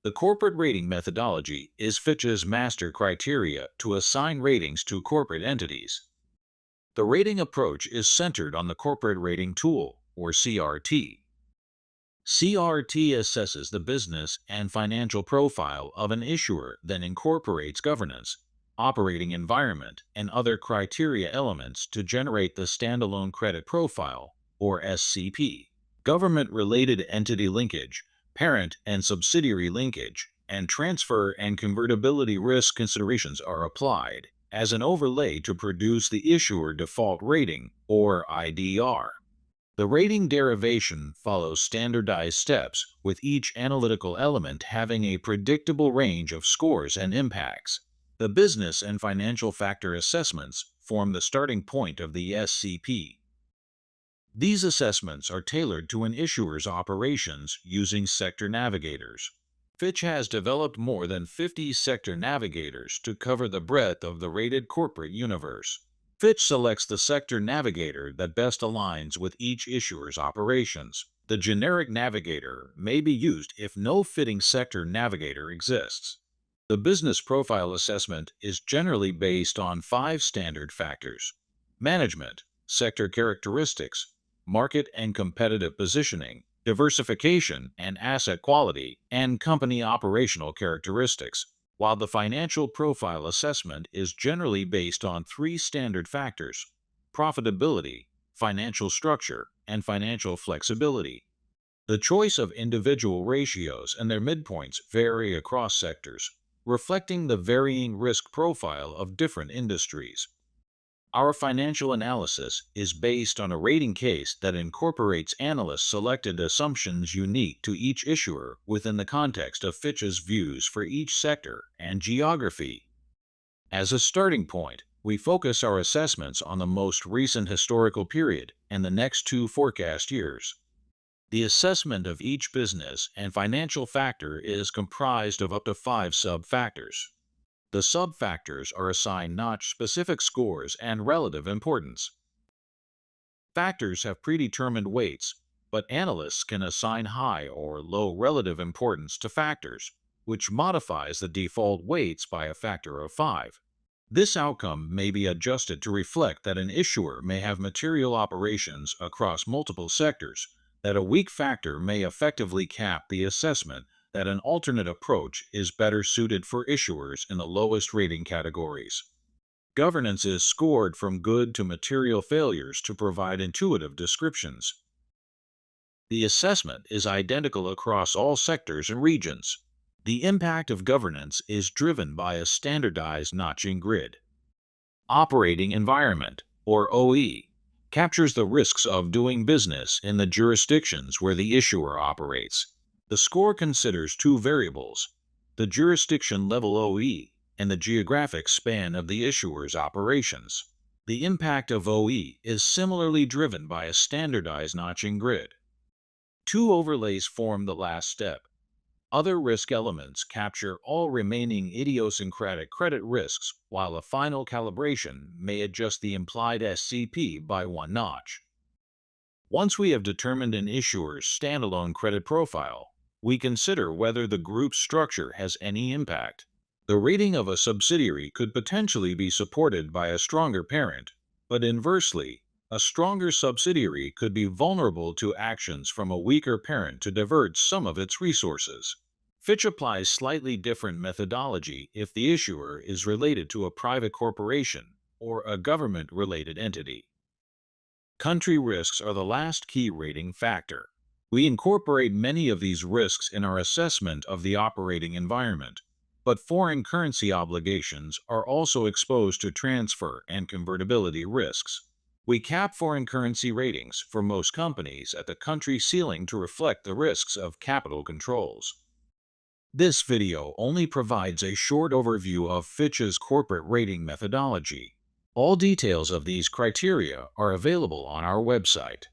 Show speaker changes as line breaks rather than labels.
The corporate rating methodology is Fitch's master criteria to assign ratings to corporate entities. The rating approach is centered on the Corporate Rating Tool, or CRT. CRT assesses the business and financial profile of an issuer, then incorporates governance, operating environment, and other criteria elements to generate the standalone credit profile, or SCP. Government-related entity linkage, parent and subsidiary linkage, and transfer and convertibility risk considerations are applied as an overlay to produce the issuer default rating, or IDR. The rating derivation follows standardized steps, with each analytical element having a predictable range of scores and impacts. The business and financial factor assessments form the starting point of the SCP. These assessments are tailored to an issuer's operations using sector navigators. Fitch has developed more than 50 sector navigators to cover the breadth of the rated corporate universe. Fitch selects the sector navigator that best aligns with each issuer's operations. The generic navigator may be used if no fitting sector navigator exists. The business profile assessment is generally based on 5 standard factors: management, sector characteristics, market and competitive positioning, diversification and asset quality, and company operational characteristics, while the financial profile assessment is generally based on 3 standard factors: profitability, financial structure, and financial flexibility. The choice of individual ratios and their midpoints vary across sectors, reflecting the varying risk profile of different industries. Our financial analysis is based on a rating case that incorporates analyst-selected assumptions unique to each issuer within the context of Fitch's views for each sector and geography. As a starting point, we focus our assessments on the most recent historical period and the next 2 forecast years. The assessment of each business and financial factor is comprised of up to 5 sub-factors. The sub-factors are assigned notch-specific scores and relative importance. Factors have predetermined weights, but analysts can assign high or low relative importance to factors, which modifies the default weights by a factor of 5. This outcome may be adjusted to reflect that an issuer may have material operations across multiple sectors, that a weak factor may effectively cap the assessment, that an alternate approach is better suited for issuers in the lowest rating categories. Governance is scored from good to material failures to provide intuitive descriptions. The assessment is identical across all sectors and regions. The impact of governance is driven by a standardized notching grid. Operating environment, or OE, captures the risks of doing business in the jurisdictions where the issuer operates. The score considers 2 variables: the jurisdiction level OE and the geographic span of the issuer's operations. The impact of OE is similarly driven by a standardized notching grid. 2 overlays form the last step. Other risk elements capture all remaining idiosyncratic credit risks, while a final calibration may adjust the implied SCP by 1 notch. Once we have determined an issuer's standalone credit profile, we consider whether the group's structure has any impact. The rating of a subsidiary could potentially be supported by a stronger parent, but inversely, a stronger subsidiary could be vulnerable to actions from a weaker parent to divert some of its resources. Fitch applies slightly different methodology if the issuer is related to a private corporation or a government-related entity. Country risks are the last key rating factor. We incorporate many of these risks in our assessment of the operating environment, but foreign currency obligations are also exposed to transfer and convertibility risks. We cap foreign currency ratings for most companies at the country ceiling to reflect the risks of capital controls. This video only provides a short overview of Fitch's corporate rating methodology. All details of these criteria are available on our website.